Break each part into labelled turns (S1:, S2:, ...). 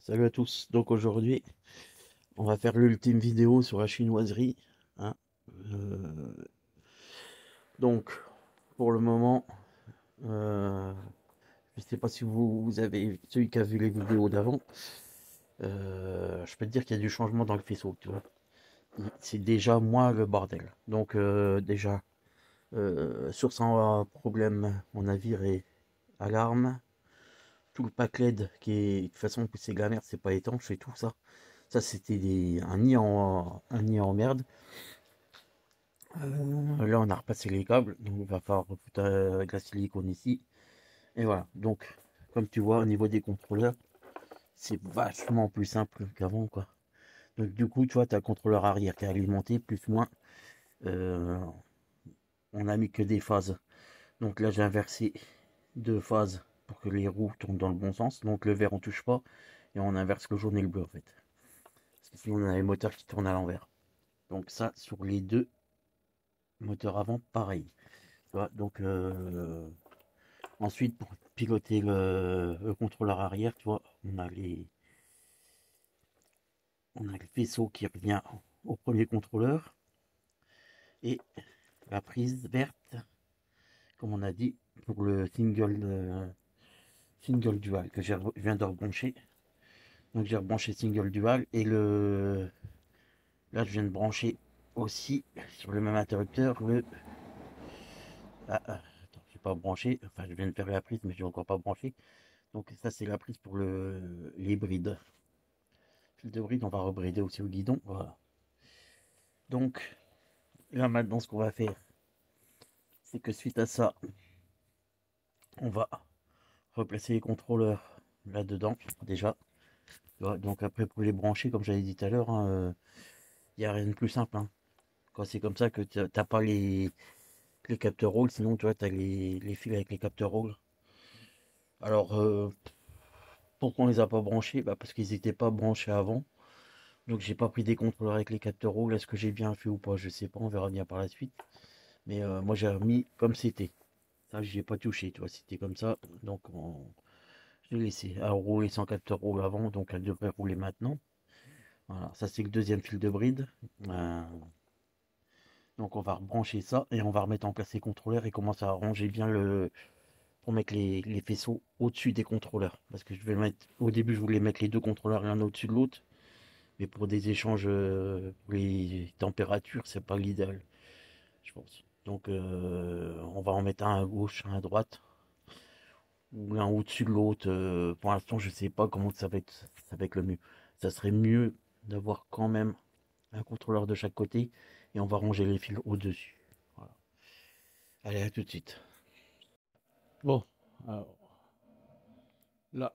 S1: Salut à tous. Donc aujourd'hui, on va faire l'ultime vidéo sur la chinoiserie, hein. Euh, donc, pour le moment, euh, je sais pas si vous avez celui qui a vu les vidéos d'avant. Je peux te dire qu'il y a du changement dans le faisceau, tu vois. C'est déjà moins le bordel. Donc déjà, sur 100 problème, mon navire est alarme. Tout le pack LED qui est de toute façon c'est de la merde, c'est pas étanche et tout ça. Ça c'était un nid en merde. Là, on a repassé les câbles, donc il va falloir refoutre de la silicone ici. Et voilà, donc, comme tu vois, au niveau des contrôleurs, c'est vachement plus simple qu'avant, quoi. Donc, du coup, tu vois, tu as le contrôleur arrière qui est alimenté, plus ou moins. Euh, on a mis que des phases. Donc là, j'ai inversé deux phases pour que les roues tournent dans le bon sens. Donc, le vert, on touche pas. Et on inverse le jaune et le bleu, en fait. Parce que sinon, on a les moteurs qui tournent à l'envers. Donc, ça, sur les deux moteurs avant, pareil. Tu vois, donc, ensuite, pour piloter le contrôleur arrière, tu vois, on a le faisceau qui revient au premier contrôleur et la prise verte, comme on a dit, pour le single dual que je viens de rebrancher. Donc j'ai rebranché single dual et là je viens de brancher aussi sur le même interrupteur attends, je n'ai pas branché, enfin je viens de faire la prise mais je n'ai encore pas branché. Donc ça c'est la prise pour les brides. Fil de bride, on va rebrider aussi au guidon. Voilà. Donc là maintenant ce qu'on va faire, c'est que suite à ça, on va replacer les contrôleurs là-dedans déjà. Donc après pour les brancher, comme j'avais dit tout à l'heure, il n'y a rien de plus simple, hein. Quand c'est comme ça que tu n'as pas les capteurs rôles, sinon tu vois, tu as les fils avec les capteurs rôles. Alors pourquoi on les a pas branchés? Bah, parce qu'ils n'étaient pas branchés avant. Donc j'ai pas pris des contrôleurs avec les capteurs rôles. Est-ce que j'ai bien fait ou pas? Je sais pas, on verra bien par la suite. Mais moi j'ai remis comme c'était. Ça, j'y ai pas touché, tu vois, c'était comme ça. Donc je l'ai laissé. Elle roulait sans capteur roule avant, donc elle devrait rouler maintenant. Voilà, ça c'est le deuxième fil de bride. Euh, donc on va rebrancher ça et on va remettre en place les contrôleurs et commencer à ranger bien pour mettre les faisceaux au-dessus des contrôleurs. Parce que je vais mettre, au début je voulais mettre les deux contrôleurs l'un au-dessus de l'autre, mais pour des échanges, pour les températures, c'est pas l'idéal, je pense. Donc on va en mettre un à gauche, un à droite, ou l'un au-dessus de l'autre. Pour l'instant, je sais pas comment ça va être le mieux. Ça serait mieux d'avoir quand même un contrôleur de chaque côté et on va ranger les fils au-dessus. Voilà. Allez, à tout de suite. Bon, alors là,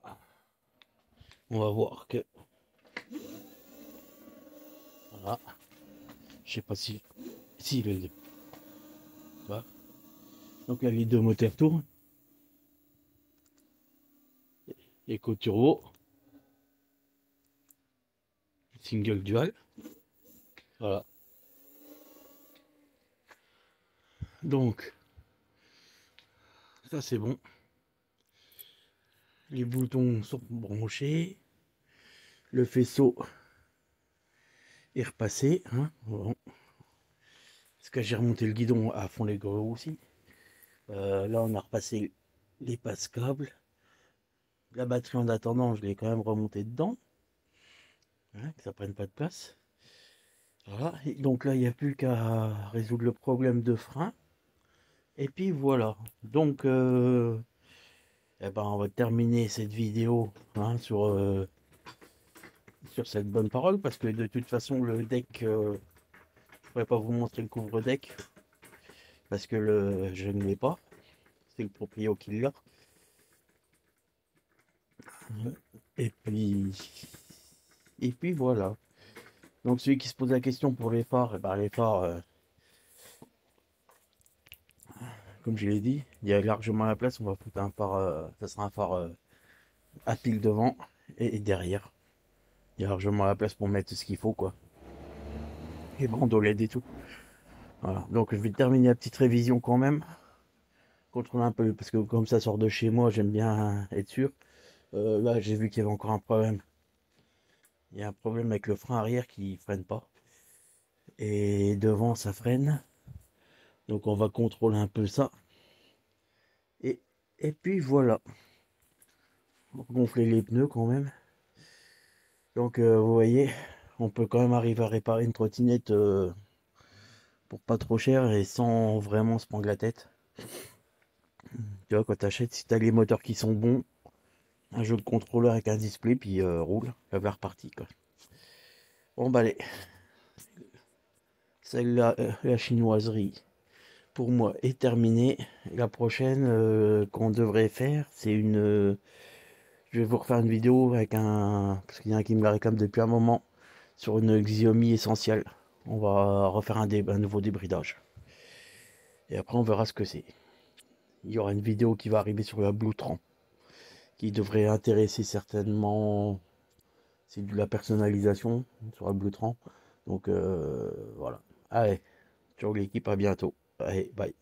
S1: on va voir que voilà, je sais pas si voilà. Donc là, les deux moteurs tournent, éco turbo, single dual, voilà. Donc ça c'est bon. Les boutons sont branchés, le faisceau est repassé, hein. Bon. Parce que j'ai remonté le guidon à fond les gros aussi. Là, on a repassé les passes-câbles. La batterie, en attendant, je l'ai quand même remonté dedans, hein, que ça prenne pas de place. Voilà. Et donc là, il n'y a plus qu'à résoudre le problème de frein. Et puis voilà. Donc, eh ben, on va terminer cette vidéo, hein, sur cette bonne parole. Parce que de toute façon, le deck, je ne pourrais pas vous montrer le couvre-deck. Parce que je ne l'ai pas. C'est le proprio qui l'a. Et puis, et puis voilà. Donc celui qui se pose la question pour les phares, eh ben, les phares, comme je l'ai dit, il y a largement la place. On va foutre un phare, ça sera un phare à pile devant et derrière. Il y a largement la place pour mettre ce qu'il faut, quoi. Et bandeau LED et tout. Voilà. Donc je vais terminer la petite révision quand même. Contrôler un peu, parce que comme ça sort de chez moi, j'aime bien être sûr. Là, j'ai vu qu'il y avait encore un problème. Il y a un problème avec le frein arrière qui freine pas. Et devant, ça freine. Donc on va contrôler un peu ça. Et, et puis voilà. Gonfler les pneus quand même. Donc vous voyez, on peut quand même arriver à réparer une trottinette pour pas trop cher et sans vraiment se prendre la tête. Tu vois, quand t'achètes, si t'as les moteurs qui sont bons, un jeu de contrôleur avec un display, puis roule, la va reparti quoi. Bon bah allez, celle-là, la chinoiserie, pour moi, est terminée. La prochaine qu'on devrait faire, c'est une... je vais vous refaire une vidéo avec un... parce qu'il y en a qui me la réclame depuis un moment, sur une Xiaomi essentielle. On va refaire un nouveau débridage. Et après, on verra ce que c'est. Il y aura une vidéo qui va arriver sur la Bluetran, qui devrait intéresser certainement... c'est de la personnalisation sur la Bluetran. Donc voilà. Allez, ciao l'équipe, à bientôt. Allez, bye.